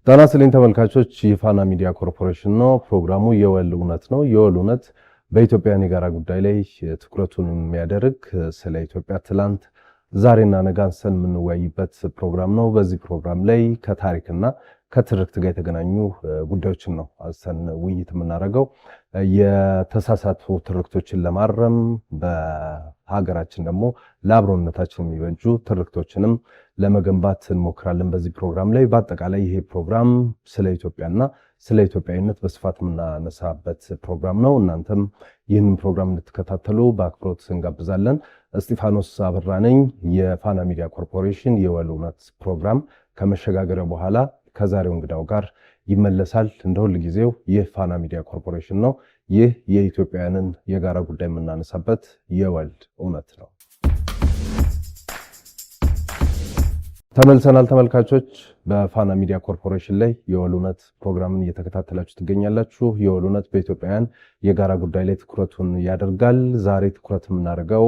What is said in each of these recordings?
ጤና ይስጥልኝ ተመልካቾች፣ የፋና ሚዲያ ኮርፖሬሽን ነው። ፕሮግራሙ የወል እውነት ነው። የወል እውነት በኢትዮጵያ የጋራ ጉዳይ ላይ ትኩረቱን የሚያደርግ ስለ ኢትዮጵያ ትላንት ዛሬና ነገ አንስተን የምንወያይበት ፕሮግራም ነው። በዚህ ፕሮግራም ላይ ከታሪክና ከትርክት ጋር የተገናኙ ጉዳዮችን ነው አንስተን ውይይት የምናደርገው። የተሳሳቱ ትርክቶችን ለማረም በሀገራችን ደግሞ ለአብሮነታችን የሚበጁ ትርክቶችንም ለመገንባት እንሞክራለን በዚህ ፕሮግራም ላይ። በአጠቃላይ ይሄ ፕሮግራም ስለ ኢትዮጵያና ስለ ኢትዮጵያዊነት በስፋት የምናነሳበት ፕሮግራም ነው። እናንተም ይህንን ፕሮግራም እንድትከታተሉ በአክብሮት እንጋብዛለን። እስጢፋኖስ አበራ ነኝ። የፋና ሚዲያ ኮርፖሬሽን የወል እውነት ፕሮግራም ከመሸጋገሪያ በኋላ ከዛሬው እንግዳው ጋር ይመለሳል። እንደ ሁል ጊዜው ይህ ፋና ሚዲያ ኮርፖሬሽን ነው። ይህ የኢትዮጵያውያንን የጋራ ጉዳይ የምናነሳበት የወል እውነት ነው። ተመልሰናል ተመልካቾች። በፋና ሚዲያ ኮርፖሬሽን ላይ የወል እውነት ፕሮግራምን እየተከታተላችሁ ትገኛላችሁ። የወል እውነት በኢትዮጵያውያን የጋራ ጉዳይ ላይ ትኩረቱን ያደርጋል። ዛሬ ትኩረት የምናደርገው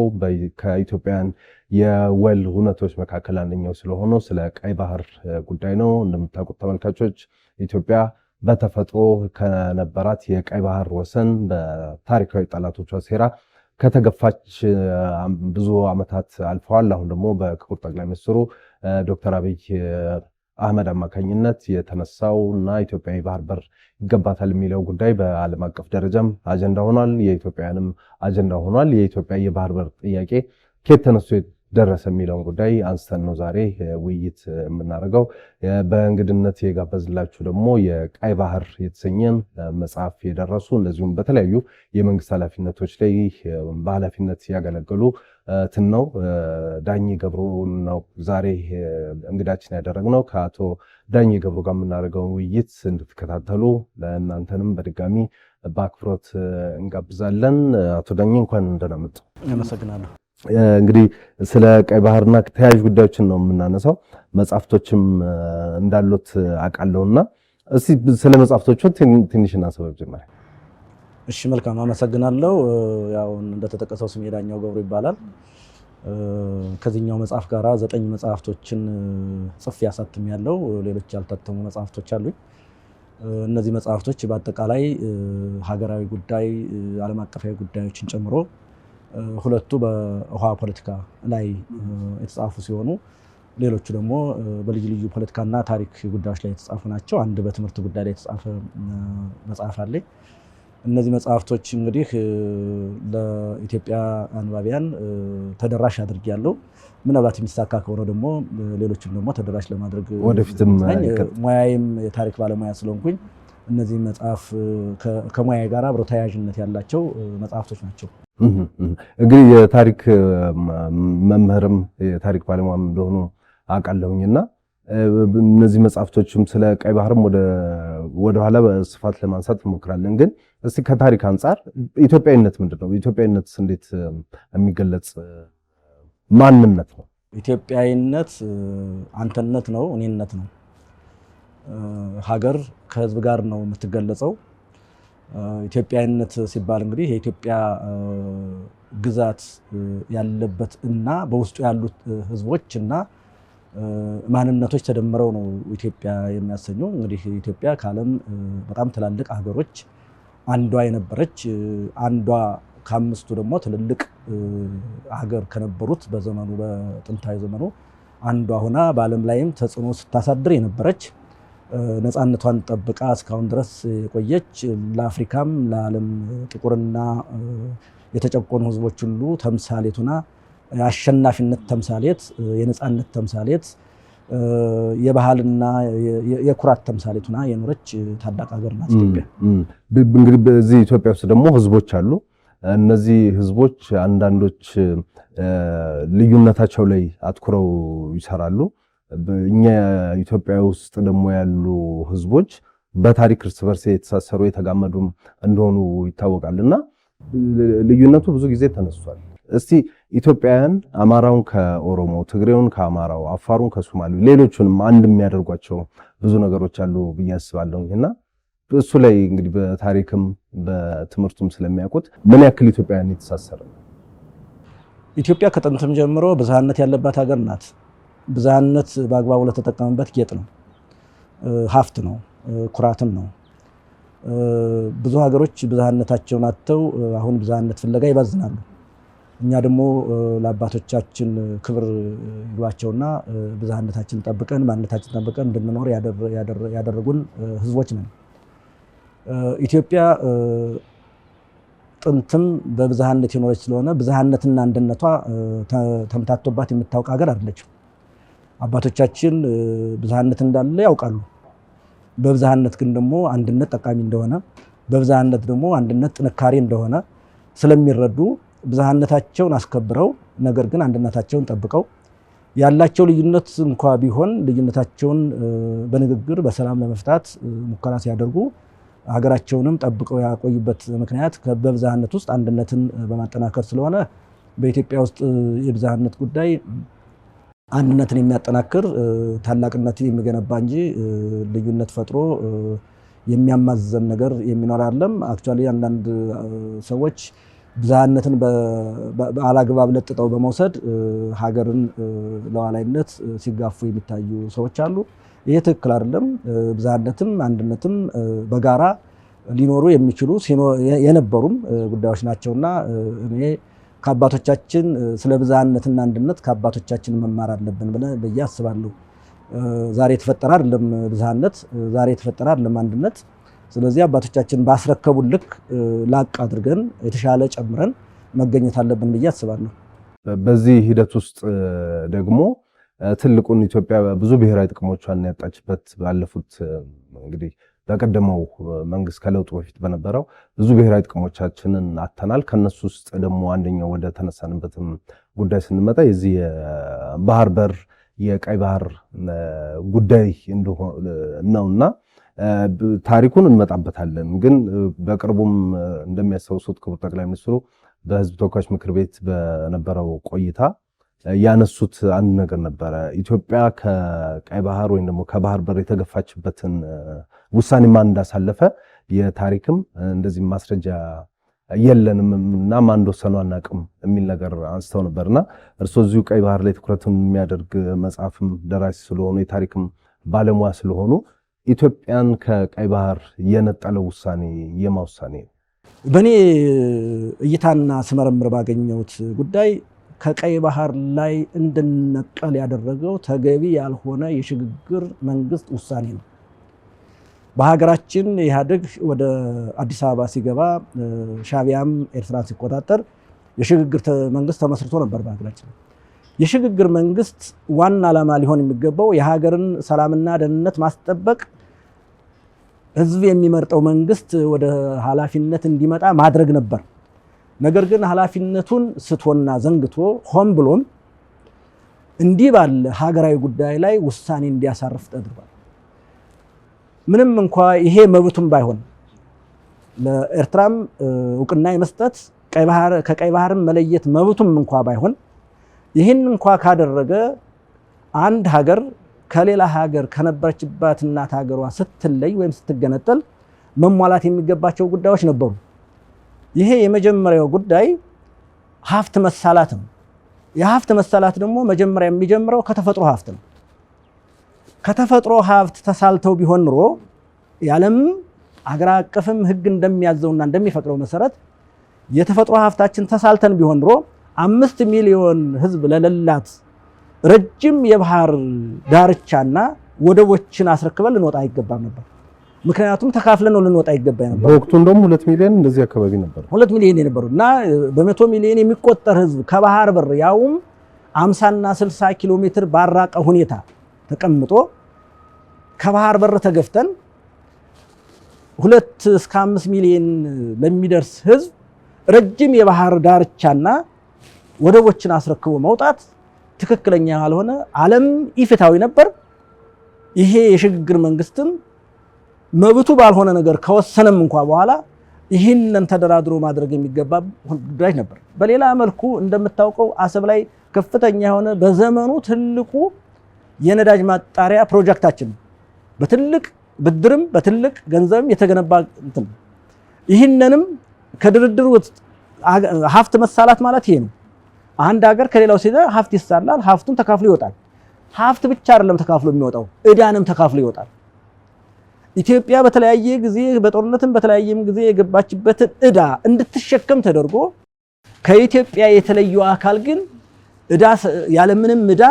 ከኢትዮጵያውያን የወል እውነቶች መካከል አንደኛው ስለሆነው ስለ ቀይ ባህር ጉዳይ ነው። እንደምታውቁት ተመልካቾች ኢትዮጵያ በተፈጥሮ ከነበራት የቀይ ባህር ወሰን በታሪካዊ ጠላቶቿ ሴራ ከተገፋች ብዙ ዓመታት አልፈዋል። አሁን ደግሞ በክቡር ጠቅላይ ሚኒስትሩ ዶክተር አብይ አህመድ አማካኝነት የተነሳው እና ኢትዮጵያ የባህር በር ይገባታል የሚለው ጉዳይ በዓለም አቀፍ ደረጃም አጀንዳ ሆኗል። የኢትዮጵያንም አጀንዳ ሆኗል። የኢትዮጵያ የባህር በር ጥያቄ ከየት ተነስቶ ደረሰ የሚለውን ጉዳይ አንስተን ነው ዛሬ ውይይት የምናደርገው። በእንግድነት የጋበዝላችሁ ደግሞ የቀይ ባህር የተሰኘን መጽሐፍ የደረሱ እንደዚሁም በተለያዩ የመንግስት ኃላፊነቶች ላይ በኃላፊነት ያገለገሉ ነው ዳኜ ገብሩ ነው ዛሬ እንግዳችን ያደረግነው። ከአቶ ዳኜ ገብሩ ጋር የምናደርገውን ውይይት እንድትከታተሉ ለእናንተንም በድጋሚ በአክብሮት እንጋብዛለን። አቶ ዳኜ እንኳን እንደምን መጡ። አመሰግናለሁ። እንግዲህ ስለ ቀይ ባህርና ተያያዥ ጉዳዮችን ነው የምናነሳው። መጽሐፍቶችም እንዳሉት አውቃለሁና እስቲ ስለ መጽሐፍቶቹ ትንሽ እናስበብ ጀመረ። እሺ መልካም አመሰግናለሁ። ያው እንደተጠቀሰው ስሜ ዳኛው ገብሩ ይባላል። ከዚህኛው መጽሐፍ ጋራ 9 መጽሐፍቶችን ጽፌ ያሳትሜያለሁ። ሌሎች ያልታተሙ መጽሐፍቶች አሉኝ። እነዚህ መጽሐፍቶች በአጠቃላይ ሀገራዊ ጉዳይ፣ ዓለም አቀፋዊ ጉዳዮችን ጨምሮ ሁለቱ በውሃ ፖለቲካ ላይ የተጻፉ ሲሆኑ ሌሎቹ ደግሞ በልዩ ልዩ ፖለቲካና ታሪክ ጉዳዮች ላይ የተጻፉ ናቸው። አንድ በትምህርት ጉዳይ ላይ የተጻፈ መጽሐፍ አለኝ። እነዚህ መጽሐፍቶች እንግዲህ ለኢትዮጵያ አንባቢያን ተደራሽ አድርጌያለሁ። ምናልባት የሚሳካ ከሆነ ደግሞ ሌሎችም ደግሞ ተደራሽ ለማድረግ ወደፊትም ሙያዬም የታሪክ ባለሙያ ስለሆንኩኝ እነዚህ መጽሐፍ ከሙያዬ ጋር አብረው ተያያዥነት ያላቸው መጽሐፍቶች ናቸው። እንግዲህ የታሪክ መምህርም የታሪክ ባለሙያም እንደሆኑ አውቃለሁኝና እነዚህ መጽሐፍቶችም ስለ ቀይ ባህርም ወደ ኋላ በስፋት ለማንሳት እንሞክራለን። ግን እስቲ ከታሪክ አንጻር ኢትዮጵያዊነት ምንድነው? ኢትዮጵያዊነት እንዴት የሚገለጽ ማንነት ነው? ኢትዮጵያዊነት አንተነት ነው፣ እኔነት ነው። ሀገር ከህዝብ ጋር ነው የምትገለጸው። ኢትዮጵያዊነት ሲባል እንግዲህ የኢትዮጵያ ግዛት ያለበት እና በውስጡ ያሉት ህዝቦች እና ማንነቶች ተደምረው ነው ኢትዮጵያ የሚያሰኘው። እንግዲህ ኢትዮጵያ ከዓለም በጣም ትላልቅ ሀገሮች አንዷ የነበረች፣ አንዷ ከአምስቱ ደግሞ ትልልቅ ሀገር ከነበሩት በዘመኑ በጥንታዊ ዘመኑ አንዷ ሆና በዓለም ላይም ተጽዕኖ ስታሳድር የነበረች፣ ነፃነቷን ጠብቃ እስካሁን ድረስ የቆየች፣ ለአፍሪካም ለዓለም ጥቁርና የተጨቆኑ ህዝቦች ሁሉ ተምሳሌቱና የአሸናፊነት ተምሳሌት፣ የነፃነት ተምሳሌት፣ የባህልና የኩራት ተምሳሌቱና የኖረች ታላቅ ሀገር ናት ኢትዮጵያ። እንግዲህ በዚህ ኢትዮጵያ ውስጥ ደግሞ ህዝቦች አሉ። እነዚህ ህዝቦች አንዳንዶች ልዩነታቸው ላይ አትኩረው ይሰራሉ። እኛ ኢትዮጵያ ውስጥ ደግሞ ያሉ ህዝቦች በታሪክ እርስ በርስ የተሳሰሩ የተጋመዱም እንደሆኑ ይታወቃልና ልዩነቱ ብዙ ጊዜ ተነስቷል። እስቲ ኢትዮጵያውያን አማራውን ከኦሮሞ፣ ትግሬውን ከአማራው፣ አፋሩን ከሶማሌው፣ ሌሎቹንም አንድ የሚያደርጓቸው ብዙ ነገሮች አሉ ብዬ አስባለሁና እሱ ላይ እንግዲህ በታሪክም በትምህርቱም ስለሚያውቁት ምን ያክል ኢትዮጵያውያን የተሳሰረ ነው? ኢትዮጵያ ከጥንትም ጀምሮ ብዝሃነት ያለባት ሀገር ናት። ብዝሃነት በአግባቡ ለተጠቀመበት ጌጥ ነው። ሀብት ነው፣ ኩራትም ነው። ብዙ ሀገሮች ብዝሃነታቸውን አጥተው አሁን ብዝሃነት ፍለጋ ይባዝናሉ። እኛ ደግሞ ለአባቶቻችን ክብር ይሏቸውና ብዝሃነታችንን ጠብቀን ማንነታችንን ጠብቀን እንድንኖር ያደረጉን ህዝቦች ነን። ኢትዮጵያ ጥንትም በብዝሃነት የኖረች ስለሆነ ብዝሃነትና አንድነቷ ተምታቶባት የምታውቅ ሀገር አይደለችም። አባቶቻችን ብዝሃነት እንዳለ ያውቃሉ። በብዝሃነት ግን ደግሞ አንድነት ጠቃሚ እንደሆነ፣ በብዝሃነት ደግሞ አንድነት ጥንካሬ እንደሆነ ስለሚረዱ ብዝሃነታቸውን አስከብረው ነገር ግን አንድነታቸውን ጠብቀው ያላቸው ልዩነት እንኳ ቢሆን ልዩነታቸውን በንግግር በሰላም ለመፍታት ሙከራ ሲያደርጉ ሀገራቸውንም ጠብቀው ያቆዩበት ምክንያት በብዝሃነት ውስጥ አንድነትን በማጠናከር ስለሆነ በኢትዮጵያ ውስጥ የብዝሃነት ጉዳይ አንድነትን የሚያጠናክር ታላቅነትን የሚገነባ እንጂ ልዩነት ፈጥሮ የሚያማዘን ነገር የሚኖር አይደለም። አክቹአሊ አንዳንድ ሰዎች ብዝሃነትን በአላግባብ ለጥጠው በመውሰድ ሀገርን ለዋላይነት ሲጋፉ የሚታዩ ሰዎች አሉ። ይሄ ትክክል አይደለም። ብዝሃነትም አንድነትም በጋራ ሊኖሩ የሚችሉ የነበሩም ጉዳዮች ናቸውና እኔ ከአባቶቻችን ስለ ብዝሃነትና አንድነት ከአባቶቻችን መማር አለብን ብዬ አስባለሁ። ዛሬ የተፈጠረ አይደለም ብዝሃነት፣ ዛሬ የተፈጠረ አይደለም አንድነት። ስለዚህ አባቶቻችን ባስረከቡን ልክ ላቅ አድርገን የተሻለ ጨምረን መገኘት አለብን ብዬ አስባለሁ። በዚህ ሂደት ውስጥ ደግሞ ትልቁን ኢትዮጵያ ብዙ ብሔራዊ ጥቅሞቿን ያጣችበት ባለፉት እንግዲህ በቀደመው መንግስት ከለውጡ በፊት በነበረው ብዙ ብሔራዊ ጥቅሞቻችንን አተናል። ከነሱ ውስጥ ደግሞ አንደኛው ወደ ተነሳንበትም ጉዳይ ስንመጣ የዚህ የባህር በር የቀይ ባህር ጉዳይ ነውና ታሪኩን እንመጣበታለን። ግን በቅርቡም እንደሚያስታውሱት ክቡር ጠቅላይ ሚኒስትሩ በህዝብ ተወካዮች ምክር ቤት በነበረው ቆይታ ያነሱት አንድ ነገር ነበረ። ኢትዮጵያ ከቀይ ባህር ወይም ደግሞ ከባህር በር የተገፋችበትን ውሳኔ ማን እንዳሳለፈ የታሪክም እንደዚህ ማስረጃ የለንም እና ማን እንደወሰነው አናውቅም የሚል ነገር አንስተው ነበርና እርሶ እዚሁ ቀይ ባህር ላይ ትኩረቱን የሚያደርግ መጽሐፍም ደራሲ ስለሆኑ የታሪክም ባለሙያ ስለሆኑ ኢትዮጵያን ከቀይ ባህር የነጠለው ውሳኔ የማ ውሳኔ ነው? በእኔ እይታና ስመረምር ባገኘሁት ጉዳይ ከቀይ ባህር ላይ እንድንነቀል ያደረገው ተገቢ ያልሆነ የሽግግር መንግስት ውሳኔ ነው። በሀገራችን ኢህአዴግ ወደ አዲስ አበባ ሲገባ ሻዕቢያም ኤርትራን ሲቆጣጠር የሽግግር መንግስት ተመስርቶ ነበር በሀገራችን። የሽግግር መንግስት ዋና ዓላማ ሊሆን የሚገባው የሀገርን ሰላምና ደህንነት ማስጠበቅ፣ ህዝብ የሚመርጠው መንግስት ወደ ኃላፊነት እንዲመጣ ማድረግ ነበር። ነገር ግን ኃላፊነቱን ስቶና ዘንግቶ ሆን ብሎም እንዲህ ባለ ሀገራዊ ጉዳይ ላይ ውሳኔ እንዲያሳርፍ ተደርጓል። ምንም እንኳ ይሄ መብቱም ባይሆን ለኤርትራም እውቅና የመስጠት ከቀይ ባህርም መለየት መብቱም እንኳ ባይሆን ይህን እንኳ ካደረገ አንድ ሀገር ከሌላ ሀገር ከነበረችባት እናት ሀገሯ ስትለይ ወይም ስትገነጠል መሟላት የሚገባቸው ጉዳዮች ነበሩ። ይሄ የመጀመሪያው ጉዳይ ሀብት መሳላት ነው። የሀብት መሳላት ደግሞ መጀመሪያ የሚጀምረው ከተፈጥሮ ሀብት ነው። ከተፈጥሮ ሀብት ተሳልተው ቢሆን ኑሮ የዓለም አገር አቀፍም ህግ እንደሚያዘውና እንደሚፈቅደው መሰረት የተፈጥሮ ሀብታችን ተሳልተን ቢሆን ኑሮ 5 ሚሊዮን ህዝብ ለሌላት ረጅም የባህር ዳርቻና ወደቦችን አስረክበን ልንወጣ አይገባም ነበር። ምክንያቱም ተካፍለን ነው ልንወጣ ይገባ ነበር። በወቅቱ እንደውም 2 ሚሊዮን እንደዚህ አካባቢ ነበር። 2 ሚሊዮን የነበሩ እና በ100 ሚሊዮን የሚቆጠር ህዝብ ከባህር በር ያውም 50 እና 60 ኪሎ ሜትር ባራቀ ሁኔታ ተቀምጦ ከባህር በር ተገፍተን 2 እስከ 5 ሚሊዮን ለሚደርስ ህዝብ ረጅም የባህር ዳርቻና ወደቦችን አስረክቦ መውጣት ትክክለኛ ያልሆነ ዓለም ኢፍትሃዊ ነበር። ይሄ የሽግግር መንግስትም መብቱ ባልሆነ ነገር ከወሰነም እንኳ በኋላ ይህንን ተደራድሮ ማድረግ የሚገባ ጉዳይ ነበር። በሌላ መልኩ እንደምታውቀው አሰብ ላይ ከፍተኛ የሆነ በዘመኑ ትልቁ የነዳጅ ማጣሪያ ፕሮጀክታችን በትልቅ ብድርም በትልቅ ገንዘብም የተገነባ እንትን ይህንንም ከድርድር ውስጥ ሀብት መሳላት ማለት ይሄ ነው። አንድ ሀገር ከሌላው ሲደ ሀብት ይሳላል፣ ሀብቱን ተካፍሎ ይወጣል። ሀብት ብቻ አይደለም ተካፍሎ የሚወጣው፣ ዕዳንም ተካፍሎ ይወጣል። ኢትዮጵያ በተለያየ ጊዜ በጦርነትም በተለያየም ጊዜ የገባችበትን ዕዳ እንድትሸከም ተደርጎ ከኢትዮጵያ የተለየው አካል ግን ዕዳ ያለምንም ዕዳ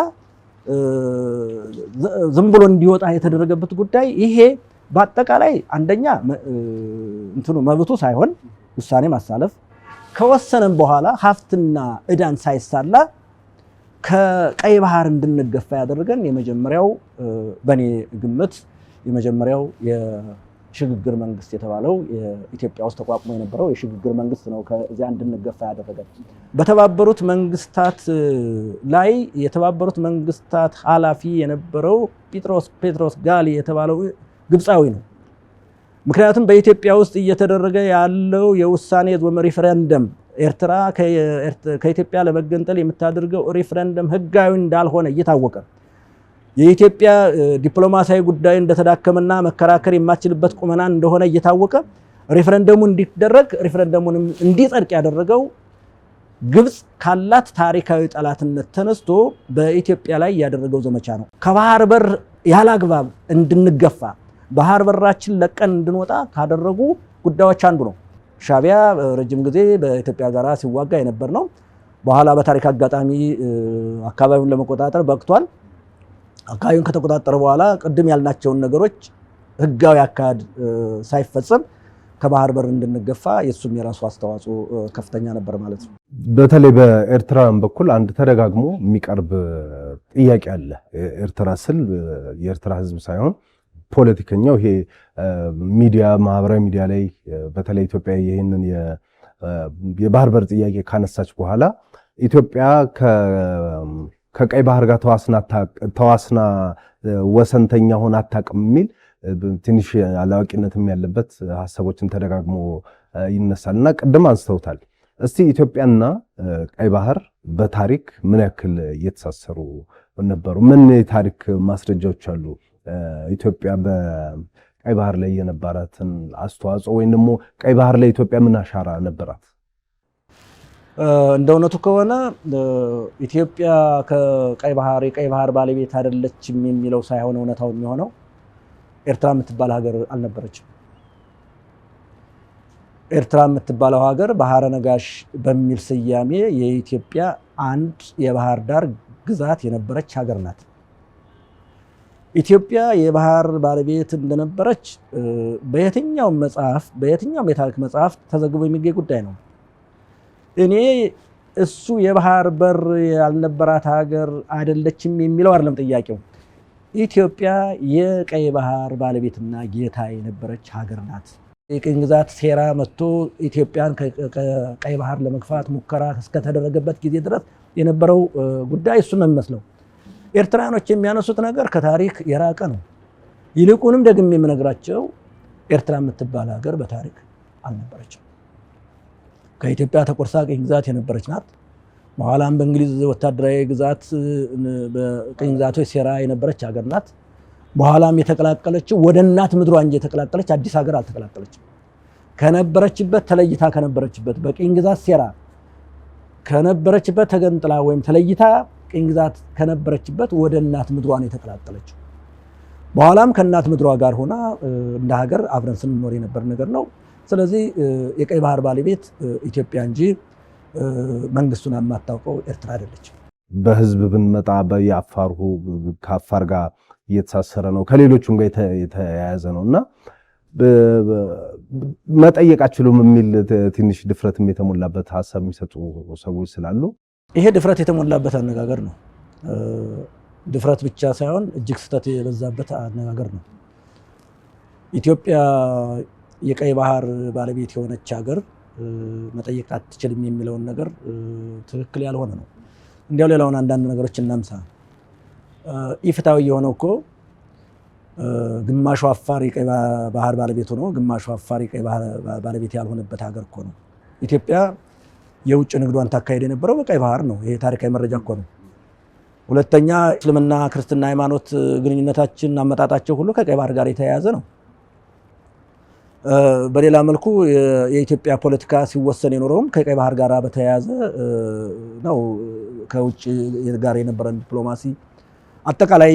ዝም ብሎ እንዲወጣ የተደረገበት ጉዳይ ይሄ በአጠቃላይ አንደኛ እንትኑ መብቱ ሳይሆን ውሳኔ ማሳለፍ ከወሰነም በኋላ ሀብትና ዕዳን ሳይሳላ ከቀይ ባህር እንድንገፋ ያደረገን የመጀመሪያው በኔ ግምት የመጀመሪያው የሽግግር መንግስት የተባለው የኢትዮጵያ ውስጥ ተቋቁሞ የነበረው የሽግግር መንግስት ነው ከዚያ እንድንገፋ ያደረገን። በተባበሩት መንግስታት ላይ የተባበሩት መንግስታት ኃላፊ የነበረው ጴጥሮስ ጋሊ የተባለው ግብፃዊ ነው። ምክንያቱም በኢትዮጵያ ውስጥ እየተደረገ ያለው የውሳኔ ሪፈረንደም ኤርትራ ከኢትዮጵያ ለመገንጠል የምታደርገው ሪፈረንደም ህጋዊ እንዳልሆነ እየታወቀ የኢትዮጵያ ዲፕሎማሲያዊ ጉዳይ እንደተዳከመና መከራከር የማትችልበት ቁመና እንደሆነ እየታወቀ ሪፈረንደሙ እንዲደረግ ሪፈረንደሙንም እንዲጸድቅ ያደረገው ግብፅ ካላት ታሪካዊ ጠላትነት ተነስቶ በኢትዮጵያ ላይ ያደረገው ዘመቻ ነው። ከባህር በር ያላግባብ እንድንገፋ ባህር በራችን ለቀን እንድንወጣ ካደረጉ ጉዳዮች አንዱ ነው። ሻዕቢያ ረጅም ጊዜ በኢትዮጵያ ጋር ሲዋጋ የነበር ነው። በኋላ በታሪክ አጋጣሚ አካባቢውን ለመቆጣጠር በቅቷል። አካባቢውን ከተቆጣጠረ በኋላ ቅድም ያልናቸውን ነገሮች ህጋዊ አካሄድ ሳይፈጸም ከባህር በር እንድንገፋ የሱም የራሱ አስተዋጽኦ ከፍተኛ ነበር ማለት ነው። በተለይ በኤርትራን በኩል አንድ ተደጋግሞ የሚቀርብ ጥያቄ አለ። ኤርትራ ስል የኤርትራ ህዝብ ሳይሆን ፖለቲከኛው ይሄ ሚዲያ ማህበራዊ ሚዲያ ላይ በተለይ ኢትዮጵያ ይሄንን የባህር በር ጥያቄ ካነሳች በኋላ ኢትዮጵያ ከቀይ ባህር ጋር ተዋስና ወሰንተኛ ሆና አታውቅም የሚል ትንሽ አላዋቂነትም ያለበት ሀሳቦችን ተደጋግሞ ይነሳል እና ቅድም አንስተውታል። እስቲ ኢትዮጵያና ቀይ ባህር በታሪክ ምን ያክል እየተሳሰሩ ነበሩ? ምን የታሪክ ማስረጃዎች አሉ? ኢትዮጵያ በቀይ ባህር ላይ የነበራትን አስተዋጽኦ ወይም ደግሞ ቀይ ባህር ላይ ኢትዮጵያ ምን አሻራ ነበራት? እንደ እውነቱ ከሆነ ኢትዮጵያ የቀይ ባህር ባለቤት አይደለችም የሚለው ሳይሆን እውነታው የሚሆነው ኤርትራ የምትባል ሀገር አልነበረችም። ኤርትራ የምትባለው ሀገር ባህረ ነጋሽ በሚል ስያሜ የኢትዮጵያ አንድ የባህር ዳር ግዛት የነበረች ሀገር ናት። ኢትዮጵያ የባህር ባለቤት እንደነበረች በየትኛውም መጽሐፍ በየትኛውም የታሪክ መጽሐፍ ተዘግቦ የሚገኝ ጉዳይ ነው። እኔ እሱ የባህር በር ያልነበራት ሀገር አይደለችም የሚለው አይደለም ጥያቄው። ኢትዮጵያ የቀይ ባህር ባለቤትና ጌታ የነበረች ሀገር ናት። የቅኝ ግዛት ሴራ መጥቶ ኢትዮጵያን ከቀይ ባህር ለመግፋት ሙከራ እስከተደረገበት ጊዜ ድረስ የነበረው ጉዳይ እሱ ነው የሚመስለው። ኤርትራኖች የሚያነሱት ነገር ከታሪክ የራቀ ነው። ይልቁንም ደግሜ የምነግራቸው ኤርትራ የምትባል ሀገር በታሪክ አልነበረችም። ከኢትዮጵያ ተቆርሳ ቅኝ ግዛት የነበረች ናት። በኋላም በእንግሊዝ ወታደራዊ ግዛት በቅኝ ግዛቶች ሴራ የነበረች ሀገር ናት። በኋላም የተቀላቀለችው ወደ እናት ምድሯ እንጂ የተቀላቀለች አዲስ ሀገር አልተቀላቀለችም። ከነበረችበት ተለይታ ከነበረችበት በቅኝ ግዛት ሴራ ከነበረችበት ተገንጥላ ወይም ተለይታ ቅኝ ግዛት ከነበረችበት ወደ እናት ምድሯ ነው የተቀላቀለችው። በኋላም ከእናት ምድሯ ጋር ሆና እንደ ሀገር አብረን ስንኖር የነበር ነገር ነው። ስለዚህ የቀይ ባህር ባለቤት ኢትዮጵያ እንጂ መንግስቱን የማታውቀው ኤርትራ አይደለችም። በህዝብ ብንመጣ በየአፋሩ ከአፋር ጋር እየተሳሰረ ነው፣ ከሌሎቹም ጋር የተያያዘ ነው እና መጠየቅ አችሉም የሚል ትንሽ ድፍረትም የተሞላበት ሀሳብ የሚሰጡ ሰዎች ስላሉ ይሄ ድፍረት የተሞላበት አነጋገር ነው። ድፍረት ብቻ ሳይሆን እጅግ ስህተት የበዛበት አነጋገር ነው። ኢትዮጵያ የቀይ ባህር ባለቤት የሆነች ሀገር መጠየቅ አትችልም የሚለውን ነገር ትክክል ያልሆነ ነው። እንዲያው ሌላውን አንዳንድ ነገሮች እናምሳ። ኢፍትሃዊ የሆነው እኮ ግማሹ አፋር የቀይ ባህር ባለቤት ሆኖ ግማሹ አፋር የቀይ ባህር ባለቤት ያልሆነበት ሀገር እኮ ነው። ኢትዮጵያ የውጭ ንግዷን ታካሄድ የነበረው በቀይ ባህር ነው። ይሄ ታሪካዊ መረጃ እኮ ነው። ሁለተኛ እስልምና ክርስትና ሃይማኖት ግንኙነታችን አመጣጣቸው ሁሉ ከቀይ ባህር ጋር የተያያዘ ነው። በሌላ መልኩ የኢትዮጵያ ፖለቲካ ሲወሰን የኖረውም ከቀይ ባህር ጋር በተያያዘ ነው። ከውጭ ጋር የነበረን ዲፕሎማሲ አጠቃላይ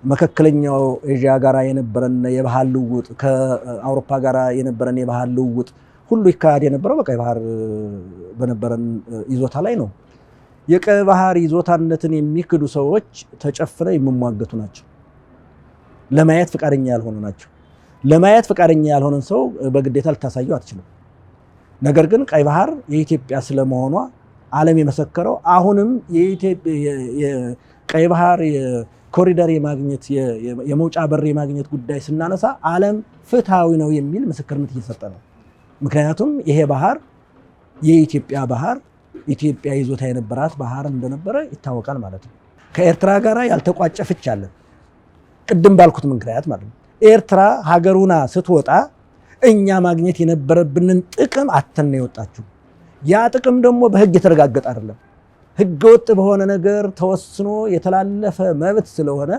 መካከለኛው ኤዥያ ጋራ የነበረን የባህል ልውውጥ ከአውሮፓ ጋራ የነበረን የባህል ልውውጥ ሁሉ ይካሄድ የነበረው በቀይ ባህር በነበረን ይዞታ ላይ ነው። የቀይ ባህር ይዞታነትን የሚክዱ ሰዎች ተጨፍነው የሚሟገቱ ናቸው። ለማየት ፈቃደኛ ያልሆኑ ናቸው። ለማየት ፈቃደኛ ያልሆነን ሰው በግዴታ ልታሳዩ አትችልም። ነገር ግን ቀይ ባህር የኢትዮጵያ ስለመሆኗ ዓለም የመሰከረው አሁንም የቀይ ባህር ኮሪደር የማግኘት የመውጫ በር የማግኘት ጉዳይ ስናነሳ ዓለም ፍትሃዊ ነው የሚል ምስክርነት እየሰጠ ነው። ምክንያቱም ይሄ ባህር የኢትዮጵያ ባህር ኢትዮጵያ ይዞታ የነበራት ባህር እንደነበረ ይታወቃል ማለት ነው። ከኤርትራ ጋር ያልተቋጨ ፍች አለ። ቅድም ባልኩት ምክንያት ማለት ነው። ኤርትራ ሀገሩና ስትወጣ እኛ ማግኘት የነበረብንን ጥቅም አተን ነው የወጣችው። ያ ጥቅም ደግሞ በህግ የተረጋገጠ አይደለም። ህገ ወጥ በሆነ ነገር ተወስኖ የተላለፈ መብት ስለሆነ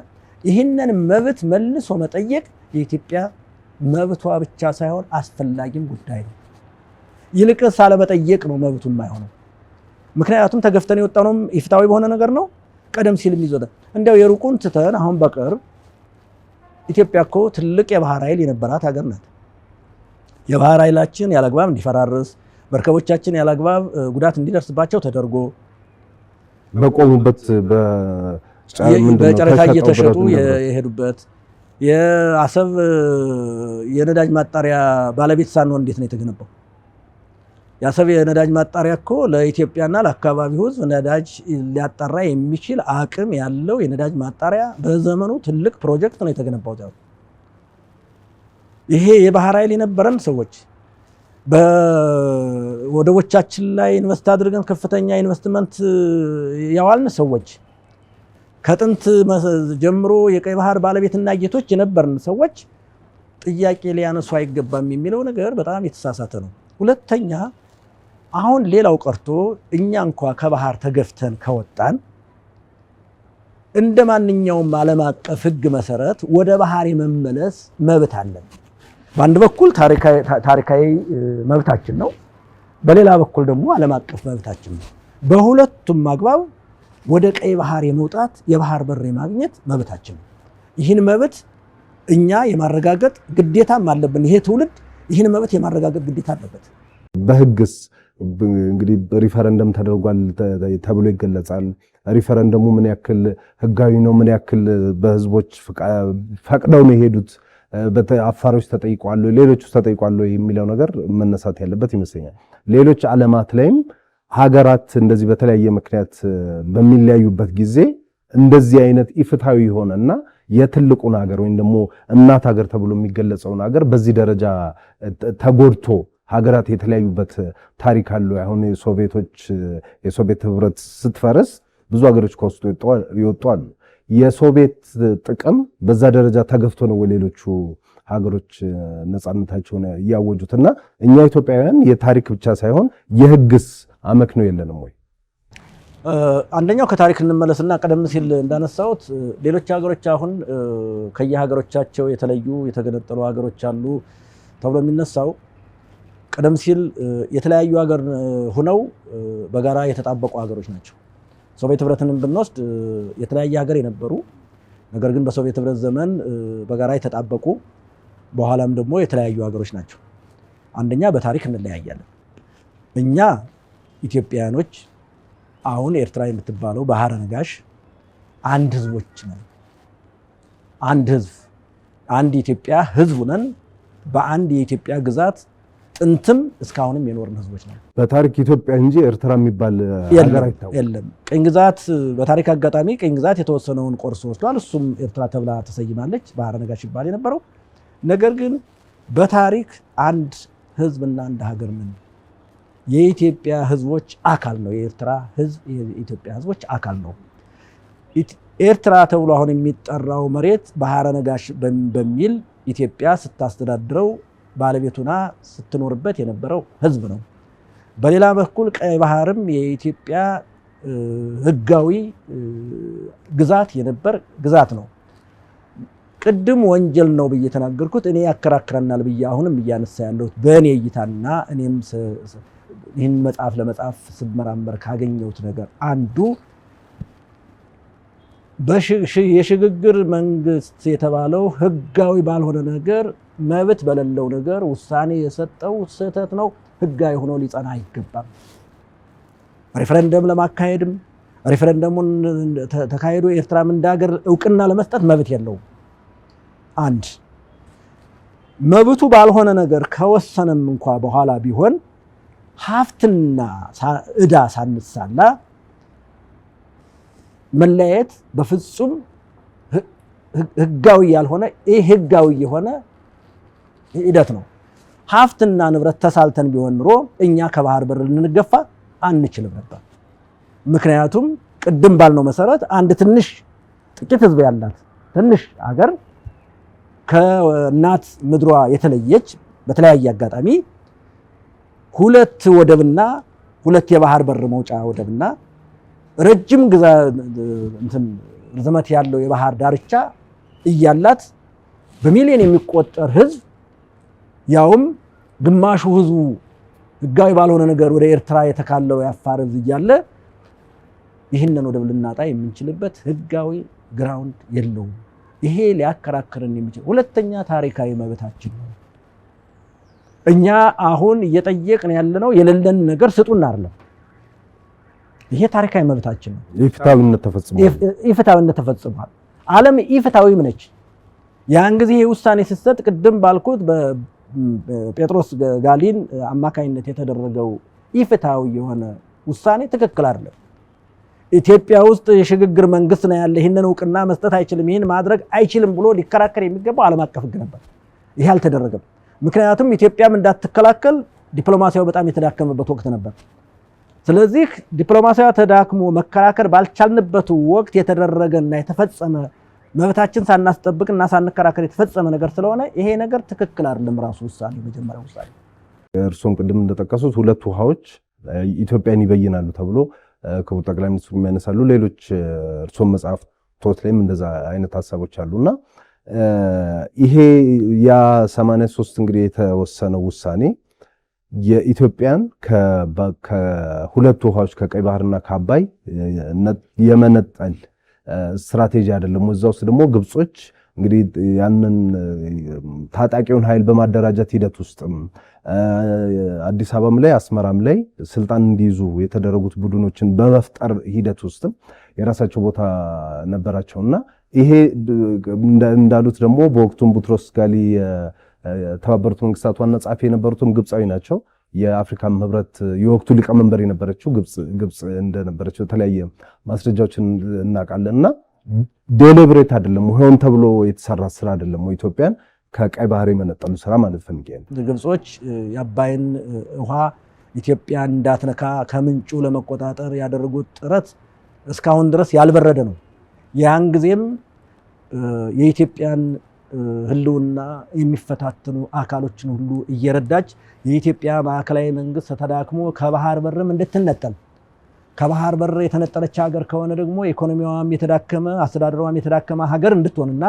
ይህንን መብት መልሶ መጠየቅ የኢትዮጵያ መብቷ ብቻ ሳይሆን አስፈላጊም ጉዳይ ነው። ይልቅስ አለመጠየቅ ነው መብቱ የማይሆነው። ምክንያቱም ተገፍተን የወጣነውም ኢፍትሃዊ በሆነ ነገር ነው። ቀደም ሲልም ይዞታ እንዲያው የሩቁን ትተን አሁን በቅርብ ኢትዮጵያ እኮ ትልቅ የባህር ኃይል የነበራት ሀገር ናት። የባህር ኃይላችን ያለአግባብ እንዲፈራርስ፣ መርከቦቻችን ያለአግባብ ጉዳት እንዲደርስባቸው ተደርጎ በቆሙበት በጨረታ እየተሸጡ የሄዱበት የአሰብ የነዳጅ ማጣሪያ ባለቤት ሳንሆን እንዴት ነው የተገነባው? የአሰብ የነዳጅ ማጣሪያ እኮ ለኢትዮጵያና ለአካባቢው ሕዝብ ነዳጅ ሊያጣራ የሚችል አቅም ያለው የነዳጅ ማጣሪያ በዘመኑ ትልቅ ፕሮጀክት ነው የተገነባው። ይሄ የባህር ኃይል የነበረን ሰዎች በወደቦቻችን ላይ ኢንቨስት አድርገን ከፍተኛ ኢንቨስትመንት ያዋልን ሰዎች ከጥንት ጀምሮ የቀይ ባህር ባለቤትና ጌቶች የነበርን ሰዎች ጥያቄ ሊያነሱ አይገባም የሚለው ነገር በጣም የተሳሳተ ነው። ሁለተኛ አሁን ሌላው ቀርቶ እኛ እንኳ ከባህር ተገፍተን ከወጣን እንደ ማንኛውም ዓለም አቀፍ ሕግ መሰረት ወደ ባህር የመመለስ መብት አለን። በአንድ በኩል ታሪካዊ መብታችን ነው፣ በሌላ በኩል ደግሞ ዓለም አቀፍ መብታችን ነው። በሁለቱም አግባብ ወደ ቀይ ባህር የመውጣት የባህር በር የማግኘት መብታችን ነው። ይህን መብት እኛ የማረጋገጥ ግዴታም አለብን። ይሄ ትውልድ ይህን መብት የማረጋገጥ ግዴታ አለበት። በህግስ እንግዲህ ሪፈረንደም ተደርጓል ተብሎ ይገለጻል። ሪፈረንደሙ ምን ያክል ህጋዊ ነው? ምን ያክል በህዝቦች ፈቅደው ነው የሄዱት? አፋሮች ተጠይቋል፣ ሌሎች ተጠይቋል የሚለው ነገር መነሳት ያለበት ይመስለኛል። ሌሎች ዓለማት ላይም ሀገራት እንደዚህ በተለያየ ምክንያት በሚለያዩበት ጊዜ እንደዚህ አይነት ኢፍትሃዊ የሆነና የትልቁን ሀገር ወይም ደግሞ እናት ሀገር ተብሎ የሚገለጸውን ሀገር በዚህ ደረጃ ተጎድቶ ሀገራት የተለያዩበት ታሪክ አለ። አሁን የሶቪየት ህብረት ስትፈርስ ብዙ ሀገሮች ከውስጡ ይወጡ አሉ። የሶቪየት ጥቅም በዛ ደረጃ ተገፍቶ ነው ሌሎቹ ሀገሮች ነፃነታቸውን ያወጁትና እኛ ኢትዮጵያውያን የታሪክ ብቻ ሳይሆን የህግስ አመክንዮ የለንም ወይ? አንደኛው ከታሪክ እንመለስና ቀደም ሲል እንዳነሳሁት ሌሎች ሀገሮች አሁን ከየሀገሮቻቸው የተለዩ የተገነጠሉ ሀገሮች አሉ ተብሎ የሚነሳው ቀደም ሲል የተለያዩ ሀገር ሆነው በጋራ የተጣበቁ ሀገሮች ናቸው። ሶቪየት ህብረትን ብንወስድ የተለያየ ሀገር የነበሩ ነገር ግን በሶቪየት ህብረት ዘመን በጋራ የተጣበቁ በኋላም ደግሞ የተለያዩ ሀገሮች ናቸው። አንደኛ በታሪክ እንለያያለን። እኛ ኢትዮጵያውያኖች አሁን ኤርትራ የምትባለው ባህረ ነጋሽ አንድ ህዝቦች ነን። አንድ ህዝብ፣ አንድ የኢትዮጵያ ህዝብ ነን። በአንድ የኢትዮጵያ ግዛት ጥንትም እስካሁንም የኖርን ህዝቦች ነን። በታሪክ ኢትዮጵያ እንጂ ኤርትራ የሚባል ሀገር አይታወቅም። የለም። ቅኝ ግዛት በታሪክ አጋጣሚ ቅኝ ግዛት የተወሰነውን ቆርሶ ወስዷል። እሱም ኤርትራ ተብላ ተሰይማለች፣ ባህረ ነጋሽ ይባል የነበረው። ነገር ግን በታሪክ አንድ ህዝብና አንድ ሀገር ነን። የኢትዮጵያ ህዝቦች አካል ነው። የኤርትራ ህዝብ የኢትዮጵያ ህዝቦች አካል ነው። ኤርትራ ተብሎ አሁን የሚጠራው መሬት ባህረ ነጋሽ በሚል ኢትዮጵያ ስታስተዳድረው ባለቤቱና ስትኖርበት የነበረው ህዝብ ነው። በሌላ በኩል ቀይ ባህርም የኢትዮጵያ ህጋዊ ግዛት የነበር ግዛት ነው። ቅድም ወንጀል ነው ብዬ ተናገርኩት። እኔ ያከራክረናል ብዬ አሁንም እያነሳ ያለሁት በእኔ እይታና እኔም ይህን መጽሐፍ ለመጻፍ ስመራመር ካገኘሁት ነገር አንዱ የሽግግር መንግስት የተባለው ህጋዊ ባልሆነ ነገር መብት በሌለው ነገር ውሳኔ የሰጠው ስህተት ነው። ህጋዊ ሆኖ ሊጸና አይገባም። ሬፈረንደም ለማካሄድም ሬፈረንደሙን ተካሄዶ ኤርትራም እንዳገር እውቅና ለመስጠት መብት የለውም። አንድ መብቱ ባልሆነ ነገር ከወሰነም እንኳ በኋላ ቢሆን ሀብትና ዕዳ ሳንሳላ መለያየት በፍጹም ህጋዊ ያልሆነ ህጋዊ የሆነ ሂደት ነው። ሀብትና ንብረት ተሳልተን ቢሆን ኑሮ እኛ ከባህር በር ልንገፋ አንችልም ነበር። ምክንያቱም ቅድም ባልነው መሰረት አንድ ጥቂት ህዝብ ያላት ትንሽ ሀገር ከእናት ምድሯ የተለየች በተለያየ አጋጣሚ ሁለት ወደብና ሁለት የባህር በር መውጫ ወደብና ረጅም ርዝመት ያለው የባህር ዳርቻ እያላት በሚሊዮን የሚቆጠር ህዝብ ያውም ግማሹ ህዝቡ ህጋዊ ባልሆነ ነገር ወደ ኤርትራ የተካለው የአፋር ህዝብ እያለ ይህንን ወደብ ልናጣ የምንችልበት ህጋዊ ግራውንድ የለውም። ይሄ ሊያከራክረን የሚችል ሁለተኛ ታሪካዊ መብታችን ነው። እኛ አሁን እየጠየቅን ያለነው የሌለን ነገር ስጡን አይደለም። ይሄ ታሪካዊ መብታችን ነው። ኢፍትሃዊነት ተፈጽሟል። ዓለም ኢፍትሃዊም ነች። ያን ጊዜ ውሳኔ ሲሰጥ ቅድም ባልኩት በጴጥሮስ ጋሊን አማካኝነት የተደረገው ኢፍትሃዊ የሆነ ውሳኔ ትክክል አይደለም። ኢትዮጵያ ውስጥ የሽግግር መንግስት ነው ያለ፣ ይህንን እውቅና መስጠት አይችልም፣ ይህን ማድረግ አይችልም ብሎ ሊከራከር የሚገባው ዓለም አቀፍ ህግ ነበር። ይሄ አልተደረገም። ምክንያቱም ኢትዮጵያም እንዳትከላከል ዲፕሎማሲያዊ በጣም የተዳከመበት ወቅት ነበር። ስለዚህ ዲፕሎማሲያዊ ተዳክሞ መከራከር ባልቻልንበት ወቅት የተደረገና የተፈጸመ መብታችን ሳናስጠብቅና ሳንከራከር የተፈጸመ ነገር ስለሆነ ይሄ ነገር ትክክል አይደለም። ራሱ ውሳኔ መጀመሪያ ውሳኔ እርሶም ቅድም እንደጠቀሱት ሁለት ውሃዎች ኢትዮጵያን ይበይናሉ ተብሎ ክቡር ጠቅላይ ሚኒስትሩ የሚያነሳሉ። ሌሎች እርሶም መጽሐፍቶች ላይም እንደዛ አይነት ሀሳቦች አሉና ይሄ ያ 83 እንግዲህ የተወሰነው ውሳኔ የኢትዮጵያን ከሁለቱ ውሃዎች ከቀይ ባህርና ከአባይ የመነጠል ስትራቴጂ አይደለም። እዛ ውስጥ ደግሞ ግብጾች እንግዲህ ያንን ታጣቂውን ኃይል በማደራጀት ሂደት ውስጥም አዲስ አበባም ላይ አስመራም ላይ ስልጣን እንዲይዙ የተደረጉት ቡድኖችን በመፍጠር ሂደት ውስጥም የራሳቸው ቦታ ነበራቸውና ይሄ እንዳሉት ደግሞ በወቅቱም ቡትሮስ ጋሊ የተባበሩት መንግስታት ዋና ጸሐፊ የነበሩትም ግብጻዊ ናቸው። የአፍሪካም ህብረት የወቅቱ ሊቀመንበር የነበረችው ግብጽ እንደነበረችው የተለያየ ማስረጃዎችን እናውቃለንና ዴሊብሬት አይደለም፣ ሆን ተብሎ የተሰራ ስራ አይደለም። ኢትዮጵያን ከቀይ ባህር የመነጠሉ ስራ ማለት ፈልጌ ነው። ግብጾች የአባይን ውሃ ኢትዮጵያ እንዳትነካ ከምንጩ ለመቆጣጠር ያደረጉት ጥረት እስካሁን ድረስ ያልበረደ ነው። ያን ጊዜም የኢትዮጵያን ህልውና የሚፈታተኑ አካሎችን ሁሉ እየረዳች የኢትዮጵያ ማዕከላዊ መንግስት ተዳክሞ ከባህር በርም እንድትነጠል ከባህር በር የተነጠለች ሀገር ከሆነ ደግሞ ኢኮኖሚዋም የተዳከመ አስተዳደሯም የተዳከመ ሀገር እንድትሆንና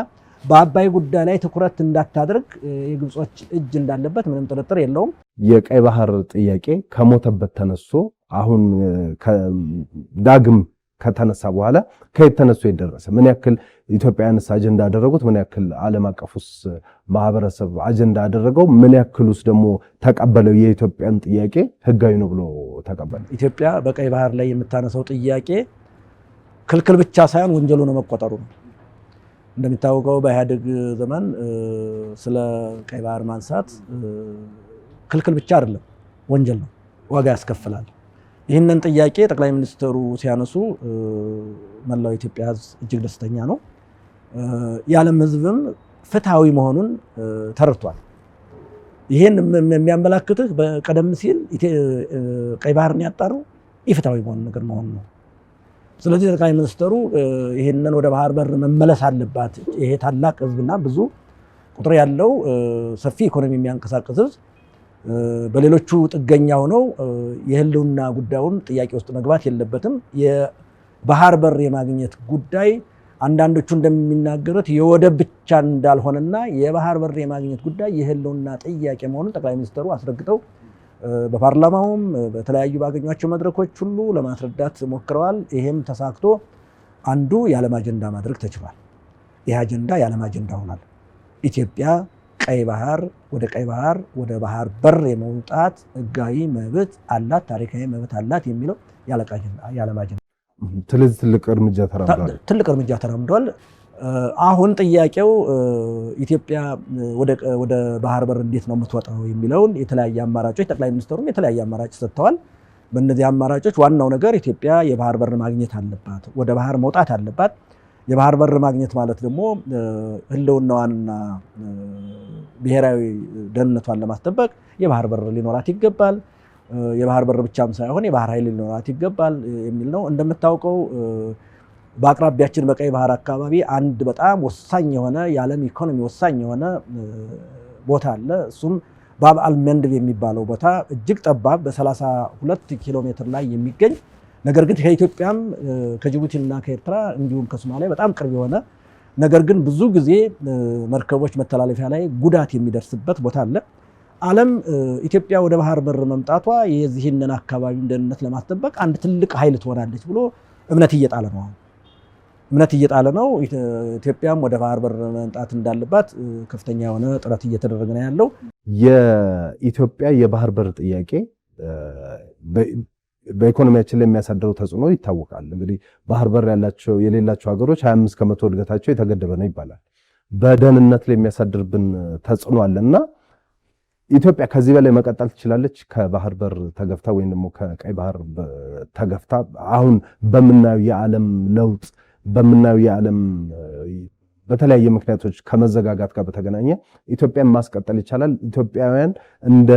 በአባይ ጉዳይ ላይ ትኩረት እንዳታደርግ የግብጾች እጅ እንዳለበት ምንም ጥርጥር የለውም። የቀይ ባህር ጥያቄ ከሞተበት ተነስቶ አሁን ዳግም ከተነሳ በኋላ ከየት ተነስቶ የደረሰ ምን ያክል ኢትዮጵያውያንስ አጀንዳ አደረጉት፣ ምን ያክል ዓለም አቀፉስ ማህበረሰብ አጀንዳ አደረገው፣ ምን ያክሉስ ደግሞ ተቀበለው የኢትዮጵያን ጥያቄ ህጋዊ ነው ብሎ ተቀበለ። ኢትዮጵያ በቀይ ባህር ላይ የምታነሳው ጥያቄ ክልክል ብቻ ሳይሆን ወንጀሉ ነው መቆጠሩ ነው። እንደሚታወቀው በኢህአዴግ ዘመን ስለ ቀይ ባህር ማንሳት ክልክል ብቻ አይደለም፣ ወንጀል ነው፣ ዋጋ ያስከፍላል። ይህንን ጥያቄ ጠቅላይ ሚኒስትሩ ሲያነሱ መላው ኢትዮጵያ ህዝብ እጅግ ደስተኛ ነው። የዓለም ህዝብም ፍትሃዊ መሆኑን ተረድቷል። ይህን የሚያመላክትህ በቀደም ሲል ቀይ ባህርን ያጣረው ኢፍትሃዊ መሆኑ ነገር መሆኑ ነው። ስለዚህ ጠቅላይ ሚኒስትሩ ይህንን ወደ ባህር በር መመለስ አለባት፣ ይሄ ታላቅ ህዝብና ብዙ ቁጥር ያለው ሰፊ ኢኮኖሚ የሚያንቀሳቅስ ህዝብ በሌሎቹ ጥገኛ ሆነው የህልውና ጉዳዩን ጥያቄ ውስጥ መግባት የለበትም። የባህር በር የማግኘት ጉዳይ አንዳንዶቹ እንደሚናገሩት የወደብ ብቻ እንዳልሆነና የባህር በር የማግኘት ጉዳይ የህልውና ጥያቄ መሆኑን ጠቅላይ ሚኒስትሩ አስረግጠው በፓርላማውም በተለያዩ ባገኟቸው መድረኮች ሁሉ ለማስረዳት ሞክረዋል። ይሄም ተሳክቶ አንዱ የዓለም አጀንዳ ማድረግ ተችሏል። ይህ አጀንዳ የዓለም አጀንዳ ሆኗል። ኢትዮጵያ ቀይ ባህር ወደ ባህር በር የመውጣት ህጋዊ መብት አላት፣ ታሪካዊ መብት አላት የሚለው የዓለም አጀንዳ። ትልቅ እርምጃ ተራምዷል። አሁን ጥያቄው ኢትዮጵያ ወደ ባህር በር እንዴት ነው የምትወጣው የሚለውን የተለያየ አማራጮች ጠቅላይ ሚኒስትሩም የተለያየ አማራጭ ሰጥተዋል። በእነዚህ አማራጮች ዋናው ነገር ኢትዮጵያ የባህር በር ማግኘት አለባት፣ ወደ ባህር መውጣት አለባት። የባህር በር ማግኘት ማለት ደግሞ ህልውናዋንና ብሔራዊ ደህንነቷን ለማስጠበቅ የባህር በር ሊኖራት ይገባል። የባህር በር ብቻም ሳይሆን የባህር ኃይል ሊኖራት ይገባል የሚል ነው። እንደምታውቀው በአቅራቢያችን በቀይ ባህር አካባቢ አንድ በጣም ወሳኝ የሆነ የዓለም ኢኮኖሚ ወሳኝ የሆነ ቦታ አለ። እሱም ባብ አልመንድብ የሚባለው ቦታ እጅግ ጠባብ በ32 ኪሎ ሜትር ላይ የሚገኝ ነገር ግን ከኢትዮጵያም ከጅቡቲና ከኤርትራ እንዲሁም ከሶማሊያ በጣም ቅርብ የሆነ ነገር ግን ብዙ ጊዜ መርከቦች መተላለፊያ ላይ ጉዳት የሚደርስበት ቦታ አለ። ዓለም ኢትዮጵያ ወደ ባህር በር መምጣቷ የዚህንን አካባቢ ደህንነት ለማስጠበቅ አንድ ትልቅ ኃይል ትሆናለች ብሎ እምነት እየጣለ ነው። ኢትዮጵያም ወደ ባህር በር መምጣት እንዳለባት ከፍተኛ የሆነ ጥረት እየተደረገ ነው ያለው። የኢትዮጵያ የባህር በር ጥያቄ በኢኮኖሚያችን ላይ የሚያሳድረው ተጽዕኖ ይታወቃል። እንግዲህ ባህር በር የሌላቸው ሀገሮች 25% እድገታቸው የተገደበ ነው ይባላል። በደህንነት ላይ የሚያሳድርብን ተጽዕኖ አለና ኢትዮጵያ ከዚህ በላይ መቀጠል ትችላለች? ከባህር በር ተገፍታ ወይም ደግሞ ከቀይ ባህር ተገፍታ አሁን በምናየው የዓለም ለውጥ በምናየው የዓለም በተለያየ ምክንያቶች ከመዘጋጋት ጋር በተገናኘ ኢትዮጵያን ማስቀጠል ይቻላል? ኢትዮጵያውያን እንደ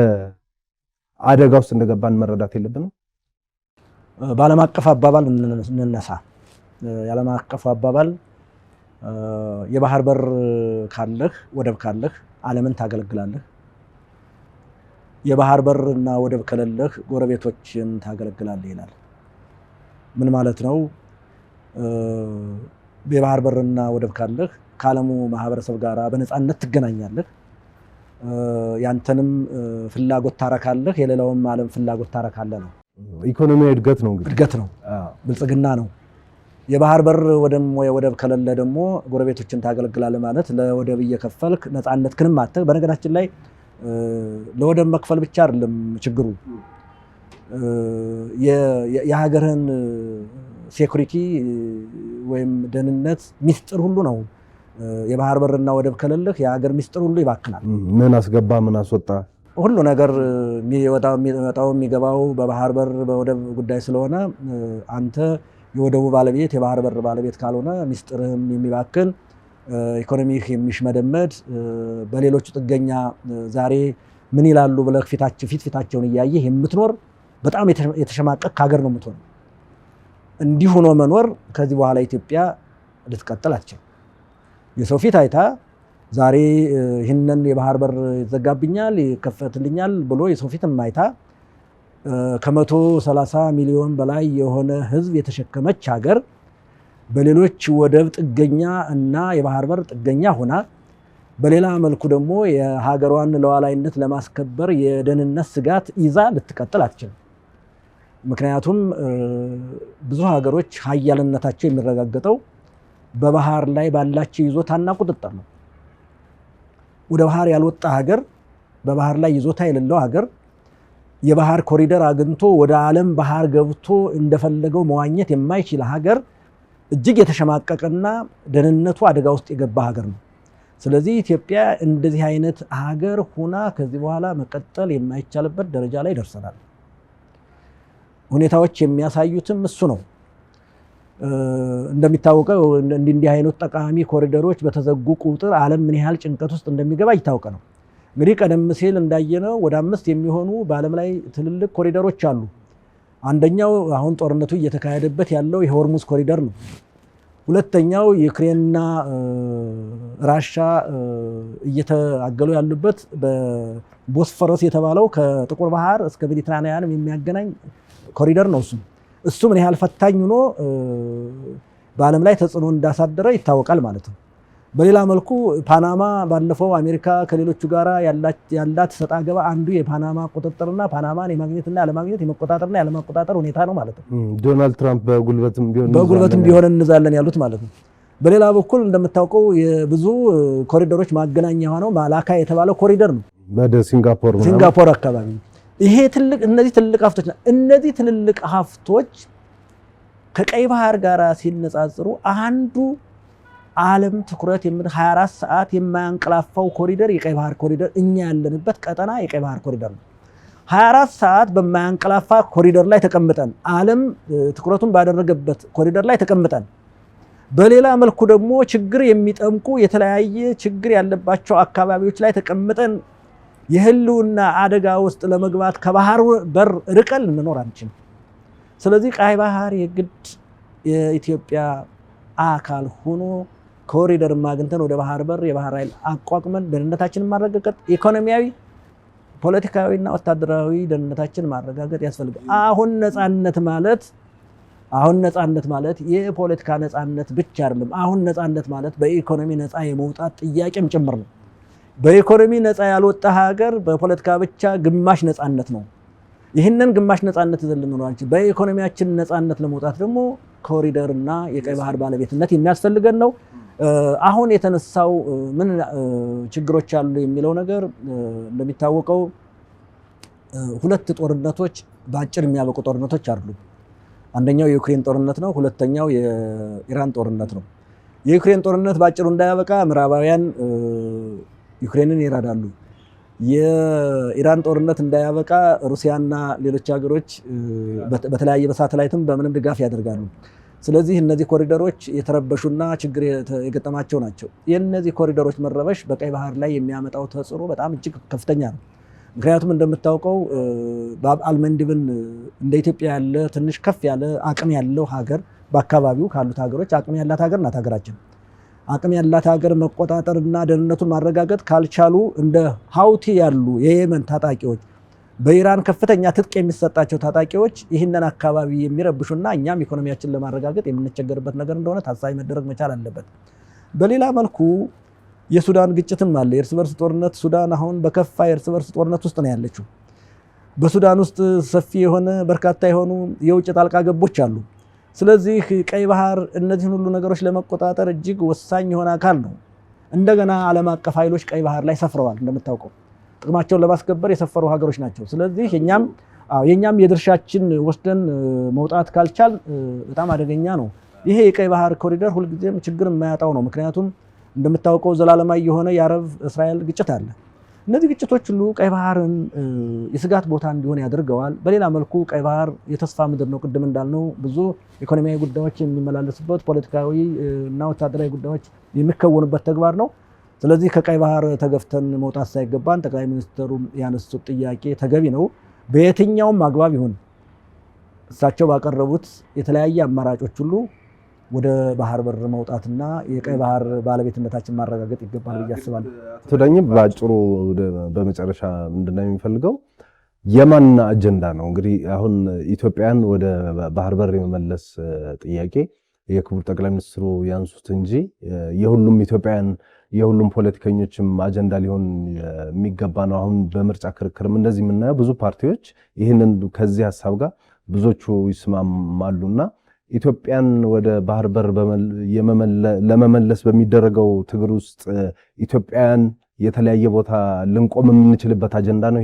አደጋ ውስጥ እንደገባን መረዳት የለብንም? በዓለም አቀፍ አባባል እንነሳ። የዓለም አቀፍ አባባል የባህር በር ካለህ ወደብ ካለህ ዓለምን ታገለግላለህ። የባህር በርና ወደብ ከሌለህ ጎረቤቶችን ታገለግላለህ ይላል። ምን ማለት ነው? የባህር በርና ወደብ ካለህ ከዓለሙ ማህበረሰብ ጋር በነፃነት ትገናኛለህ። ያንተንም ፍላጎት ታረካለህ፣ የሌላውም ዓለም ፍላጎት ታረካለህ ነው። ኢኮኖሚያዊ እድገት ነው፣ እንግዲህ እድገት ነው፣ ብልጽግና ነው። የባህር በር ወደብ ከሌለ ደግሞ ጎረቤቶችን ታገለግላለህ ማለት ለወደብ እየከፈልክ ነፃነትህንም አጥተህ። በነገራችን ላይ ለወደብ መክፈል ብቻ አይደለም ችግሩ፣ የሀገርህን ሴኩሪቲ ወይም ደህንነት ሚስጥር ሁሉ ነው። የባህር በርና ወደብ ከሌለህ የሀገር ሚስጥር ሁሉ ይባክናል። ምን አስገባ ምን አስወጣ ሁሉ ነገር የሚወጣው የሚገባው በባህር በር በወደብ ጉዳይ ስለሆነ አንተ የወደቡ ባለቤት የባህር በር ባለቤት ካልሆነ ሚስጥርህም የሚባክን ኢኮኖሚህ የሚሽመደመድ በሌሎች ጥገኛ ዛሬ ምን ይላሉ ብለህ ፊታቸውን እያየህ የምትኖር በጣም የተሸማቀቅ ሀገር ነው የምትሆነው። እንዲህ ሆኖ መኖር ከዚህ በኋላ ኢትዮጵያ ልትቀጥል አትችልም። የሰው ፊት አይታ ዛሬ ይህንን የባህር በር ይዘጋብኛል ይከፈትልኛል ብሎ የሰው ፊት የማይታ ከ130 ሚሊዮን በላይ የሆነ ህዝብ የተሸከመች ሀገር በሌሎች ወደብ ጥገኛ እና የባህር በር ጥገኛ ሆና በሌላ መልኩ ደግሞ የሀገሯን ሉዓላዊነት ለማስከበር የደህንነት ስጋት ይዛ ልትቀጥል አትችልም። ምክንያቱም ብዙ ሀገሮች ሀያልነታቸው የሚረጋገጠው በባህር ላይ ባላቸው ይዞታና ቁጥጥር ነው። ወደ ባህር ያልወጣ ሀገር፣ በባህር ላይ ይዞታ የሌለው ሀገር የባህር ኮሪደር አግኝቶ ወደ ዓለም ባህር ገብቶ እንደፈለገው መዋኘት የማይችል ሀገር እጅግ የተሸማቀቀና ደህንነቱ አደጋ ውስጥ የገባ ሀገር ነው። ስለዚህ ኢትዮጵያ እንደዚህ አይነት ሀገር ሆና ከዚህ በኋላ መቀጠል የማይቻልበት ደረጃ ላይ ደርሰናል። ሁኔታዎች የሚያሳዩትም እሱ ነው። እንደሚታወቀው እንዲህ አይነት ጠቃሚ ኮሪደሮች በተዘጉ ቁጥር ዓለም ምን ያህል ጭንቀት ውስጥ እንደሚገባ ይታወቅ ነው። እንግዲህ ቀደም ሲል እንዳየነው ወደ 5 የሚሆኑ በዓለም ላይ ትልልቅ ኮሪደሮች አሉ። አንደኛው አሁን ጦርነቱ እየተካሄደበት ያለው የሆርሙዝ ኮሪደር ነው። ሁለተኛው ዩክሬንና ራሻ እየተአገሉ ያሉበት በቦስፈረስ የተባለው ከጥቁር ባህር እስከ ሜዲትራኒያን የሚያገናኝ ኮሪደር ነው። እሱ ምን ያህል ፈታኝ ሆኖ በዓለም ላይ ተጽዕኖ እንዳሳደረ ይታወቃል ማለት ነው። በሌላ መልኩ ፓናማ ባለፈው አሜሪካ ከሌሎቹ ጋራ ያላት ሰጣ ገባ አንዱ የፓናማ ቁጥጥርና ፓናማን የማግኘትና ያለማግኘት የመቆጣጠርና ያለመቆጣጠር ሁኔታ ነው ማለት ነው። ዶናልድ ትራምፕ በጉልበትም ቢሆን እንዛለን ያሉት ማለት ነው። በሌላ በኩል እንደምታውቀው የብዙ ኮሪደሮች ማገናኛ የሆነው ማላካ የተባለው ኮሪደር ነው ወደ ሲንጋፖር አካባቢ። ይሄ እነዚህ ትልልቅ ሀብቶች እነዚህ ትልልቅ ሀብቶች ከቀይ ባህር ጋር ሲነጻጽሩ አንዱ ዓለም ትኩረት 24 ሰዓት የማያንቀላፋው ኮሪደር የቀይ ባህር ኮሪደር፣ እኛ ያለንበት ቀጠና የቀይ ባህር ኮሪደር ነው። 24 ሰዓት በማያንቀላፋ ኮሪደር ላይ ተቀምጠን ዓለም ትኩረቱን ባደረገበት ኮሪደር ላይ ተቀምጠን በሌላ መልኩ ደግሞ ችግር የሚጠምቁ የተለያየ ችግር ያለባቸው አካባቢዎች ላይ ተቀምጠን የህልውና አደጋ ውስጥ ለመግባት ከባህር በር ርቀን ልንኖር አንችልም። ስለዚህ ቀይ ባህር የግድ የኢትዮጵያ አካል ሆኖ ኮሪደር ማግኝተን ወደ ባህር በር የባህር ኃይል አቋቁመን ደህንነታችንን ማረጋገጥ፣ ኢኮኖሚያዊ፣ ፖለቲካዊና ወታደራዊ ደህንነታችንን ማረጋገጥ ያስፈልጋል። አሁን ነፃነት ማለት የፖለቲካ ነፃነት ብቻ አይደለም። አሁን ነፃነት ማለት በኢኮኖሚ ነፃ የመውጣት ጥያቄም ጭምር ነው። በኢኮኖሚ ነፃ ያልወጣ ሀገር በፖለቲካ ብቻ ግማሽ ነፃነት ነው። ይህንን ግማሽ ነፃነት ይዘን ልንኖር አንችልም። በኢኮኖሚያችን ነፃነት ለመውጣት ደግሞ ኮሪደርና የቀይ ባህር ባለቤትነት የሚያስፈልገን ነው። አሁን የተነሳው ምን ችግሮች አሉ የሚለው ነገር እንደሚታወቀው ሁለት ጦርነቶች በአጭር የሚያበቁ ጦርነቶች አሉ። አንደኛው የዩክሬን ጦርነት ነው። ሁለተኛው የኢራን ጦርነት ነው። የዩክሬን ጦርነት በአጭሩ እንዳያበቃ ምዕራባውያን ዩክሬንን ይረዳሉ። የኢራን ጦርነት እንዳያበቃ ሩሲያና ሌሎች ሀገሮች በተለያየ በሳተላይትም በምንም ድጋፍ ያደርጋሉ። ስለዚህ እነዚህ ኮሪደሮች የተረበሹና ችግር የገጠማቸው ናቸው። የእነዚህ ኮሪደሮች መረበሽ በቀይ ባህር ላይ የሚያመጣው ተጽዕኖ በጣም እጅግ ከፍተኛ ነው። ምክንያቱም እንደምታውቀው ባብ አልመንድብን እንደ ኢትዮጵያ ያለ ትንሽ ከፍ ያለ አቅም ያለው ሀገር በአካባቢው ካሉት ሀገሮች አቅም ያላት ሀገር ናት ሀገራችን። አቅም ያላት ሀገር መቆጣጠርና ደህንነቱን ማረጋገጥ ካልቻሉ እንደ ሀውቲ ያሉ የየመን ታጣቂዎች፣ በኢራን ከፍተኛ ትጥቅ የሚሰጣቸው ታጣቂዎች ይህንን አካባቢ የሚረብሹና እኛም ኢኮኖሚያችን ለማረጋገጥ የምንቸገርበት ነገር እንደሆነ ታሳቢ መደረግ መቻል አለበት። በሌላ መልኩ የሱዳን ግጭትም አለ። የእርስ በርስ ጦርነት ሱዳን አሁን በከፋ የእርስ በርስ ጦርነት ውስጥ ነው ያለችው። በሱዳን ውስጥ ሰፊ የሆነ በርካታ የሆኑ የውጭ ጣልቃ ገቦች አሉ። ስለዚህ ቀይ ባህር እነዚህን ሁሉ ነገሮች ለመቆጣጠር እጅግ ወሳኝ የሆነ አካል ነው። እንደገና ዓለም አቀፍ ኃይሎች ቀይ ባህር ላይ ሰፍረዋል። እንደምታውቀው ጥቅማቸውን ለማስከበር የሰፈሩ ሀገሮች ናቸው። ስለዚህ የኛም የድርሻችን ወስደን መውጣት ካልቻል በጣም አደገኛ ነው። ይሄ የቀይ ባህር ኮሪደር ሁልጊዜም ችግር የማያጣው ነው። ምክንያቱም እንደምታውቀው ዘላለማዊ የሆነ የአረብ እስራኤል ግጭት አለ። እነዚህ ግጭቶች ሁሉ ቀይ ባህርን የስጋት ቦታ እንዲሆን ያደርገዋል። በሌላ መልኩ ቀይ ባህር የተስፋ ምድር ነው። ቅድም እንዳልነው ብዙ ኢኮኖሚያዊ ጉዳዮች የሚመላለሱበት፣ ፖለቲካዊ እና ወታደራዊ ጉዳዮች የሚከወኑበት ተግባር ነው። ስለዚህ ከቀይ ባህር ተገፍተን መውጣት ሳይገባን ጠቅላይ ሚኒስትሩ ያነሱት ጥያቄ ተገቢ ነው። በየትኛውም አግባብ ይሁን እሳቸው ባቀረቡት የተለያየ አማራጮች ሁሉ ወደ ባህር በር መውጣትና የቀይ ባህር ባለቤትነታችን ማረጋገጥ ይገባል ብዬ አስባለሁ። ዳኝም በአጭሩ በመጨረሻ ምንድነው የሚፈልገው የማን አጀንዳ ነው? እንግዲህ አሁን ኢትዮጵያን ወደ ባህር በር የመመለስ ጥያቄ የክቡር ጠቅላይ ሚኒስትሩ ያንሱት እንጂ የሁሉም ኢትዮጵያውያን የሁሉም ፖለቲከኞችም አጀንዳ ሊሆን የሚገባ ነው። አሁን በምርጫ ክርክርም እንደዚህ የምናየው ብዙ ፓርቲዎች ይህንን ከዚህ ሀሳብ ጋር ብዙዎቹ ይስማማሉና ኢትዮጵያን ወደ ባህር በር ለመመለስ በሚደረገው ትግል ውስጥ ኢትዮጵያን የተለያየ ቦታ ልንቆም የምንችልበት አጀንዳ ነው።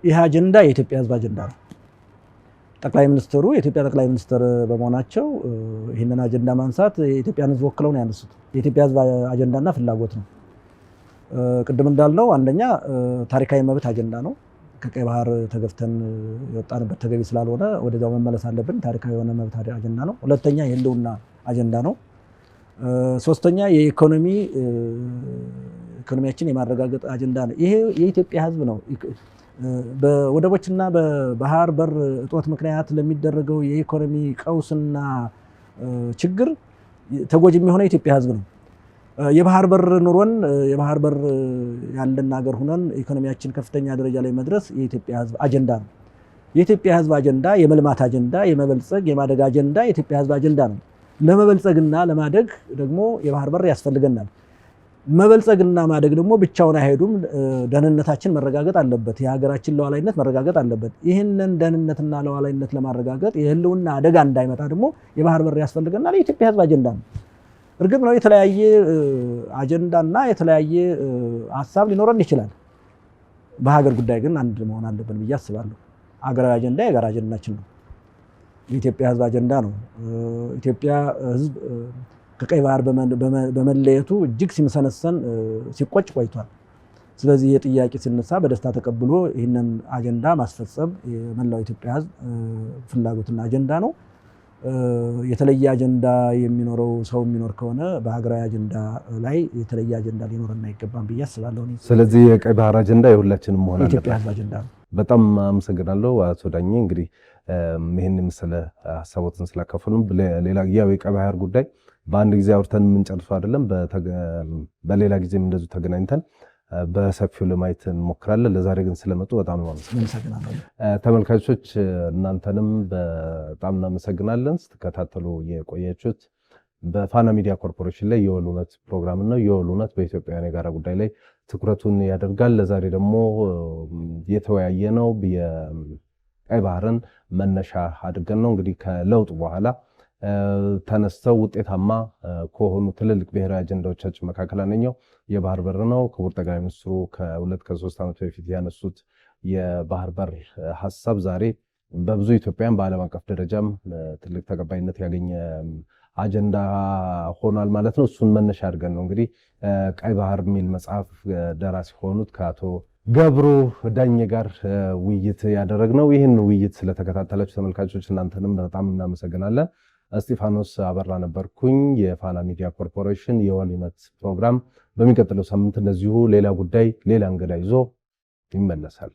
ይህ አጀንዳ የኢትዮጵያ ሕዝብ አጀንዳ ነው። ጠቅላይ ሚኒስትሩ የኢትዮጵያ ጠቅላይ ሚኒስትር በመሆናቸው ይህንን አጀንዳ ማንሳት የኢትዮጵያን ሕዝብ ወክለው ነው ያነሱት። የኢትዮጵያ ሕዝብ አጀንዳና ፍላጎት ነው። ቅድም እንዳልነው አንደኛ ታሪካዊ መብት አጀንዳ ነው። ከቀይ ባህር ተገፍተን የወጣንበት ተገቢ ስላልሆነ ወደዛው መመለስ አለብን። ታሪካዊ የሆነ መብት አጀንዳ ነው። ሁለተኛ የህልውና አጀንዳ ነው። ሶስተኛ ኢኮኖሚያችን የማረጋገጥ አጀንዳ ነው። ይሄ የኢትዮጵያ ህዝብ ነው። በወደቦችና በባህር በር እጦት ምክንያት ለሚደረገው የኢኮኖሚ ቀውስና ችግር ተጎጂ የሚሆነው የኢትዮጵያ ህዝብ ነው። የባህር በር ኑሮን የባህር በር ያለን ሀገር ሆነን ኢኮኖሚያችን ከፍተኛ ደረጃ ላይ መድረስ የኢትዮጵያ ህዝብ አጀንዳ ነው። የኢትዮጵያ ህዝብ አጀንዳ የመልማት አጀንዳ፣ የመበልጸግ የማደግ አጀንዳ የኢትዮጵያ ህዝብ አጀንዳ ነው። ለመበልጸግና ለማደግ ደግሞ የባህር በር ያስፈልገናል። መበልጸግና ማደግ ደግሞ ብቻውን አይሄዱም። ደህንነታችን መረጋገጥ አለበት። የሀገራችን ሉዓላዊነት መረጋገጥ አለበት። ይህንን ደህንነትና ሉዓላዊነት ለማረጋገጥ የህልውና አደጋ እንዳይመጣ ደግሞ የባህር በር ያስፈልገናል። የኢትዮጵያ ህዝብ አጀንዳ ነው። እርግጥ ነው የተለያየ አጀንዳና የተለያየ ሀሳብ ሊኖረን ይችላል። በሀገር ጉዳይ ግን አንድ መሆን አለብን ብዬ አስባለሁ። ሀገራዊ አጀንዳ የጋራ አጀንዳችን ነው። የኢትዮጵያ ህዝብ አጀንዳ ነው። ኢትዮጵያ ህዝብ ከቀይ ባህር በመለየቱ እጅግ ሲመሰነሰን ሲቆጭ ቆይቷል። ስለዚህ የጥያቄ ሲነሳ በደስታ ተቀብሎ ይህንን አጀንዳ ማስፈጸም የመላው ኢትዮጵያ ህዝብ ፍላጎትና አጀንዳ ነው። የተለየ አጀንዳ የሚኖረው ሰው የሚኖር ከሆነ በሀገራዊ አጀንዳ ላይ የተለየ አጀንዳ ሊኖርና አይገባም ብዬ አስባለሁ። ስለዚህ የቀይ ባህር አጀንዳ የሁላችንም መሆን አለበት። የኢትዮጵያ ህዝብ አጀንዳ ነው። በጣም አመሰግናለሁ አቶ ዳኜ። እንግዲህ ይህን ምስለ ሀሳቦትን ስላካፈሉን። ሌላ ያው የቀይ ባህር ጉዳይ በአንድ ጊዜ አውርተን የምንጨርሰው አይደለም። በሌላ ጊዜም እንደዚሁ ተገናኝተን በሰፊው ለማየት እንሞክራለን። ለዛሬ ግን ስለመጡ በጣም አመሰግናለሁ። ተመልካቾች እናንተንም በጣም እናመሰግናለን። ስትከታተሉ የቆያችሁት በፋና ሚዲያ ኮርፖሬሽን ላይ የወል እውነት ፕሮግራም ነው። የወል እውነት በኢትዮጵያውያን የጋራ ጉዳይ ላይ ትኩረቱን ያደርጋል። ለዛሬ ደግሞ የተወያየ ነው የቀይ ባህርን መነሻ አድርገን ነው። እንግዲህ ከለውጥ በኋላ ተነስተው ውጤታማ ከሆኑ ትልልቅ ብሔራዊ አጀንዳዎቻችን መካከል አንደኛው የባህር በር ነው። ክቡር ጠቅላይ ሚኒስትሩ ከ2-3 ዓመት በፊት ያነሱት የባህር በር ሀሳብ ዛሬ በብዙ ኢትዮጵያውያን በዓለም አቀፍ ደረጃም ትልቅ ተቀባይነት ያገኘ አጀንዳ ሆኗል ማለት ነው። እሱን መነሻ አድርገን ነው እንግዲህ ቀይ ባህር የሚል መጽሐፍ ደራሲ ሆኑት ከአቶ ገብሩ ዳኜ ጋር ውይይት ያደረግነው። ይህን ውይይት ስለተከታተላችሁ ተመልካቾች እናንተንም በጣም እናመሰግናለን። እስጢፋኖስ አበራ ነበርኩኝ። የፋና ሚዲያ ኮርፖሬሽን የወል እውነት ፕሮግራም በሚቀጥለው ሳምንት እንደዚሁ ሌላ ጉዳይ ሌላ እንግዳ ይዞ ይመለሳል።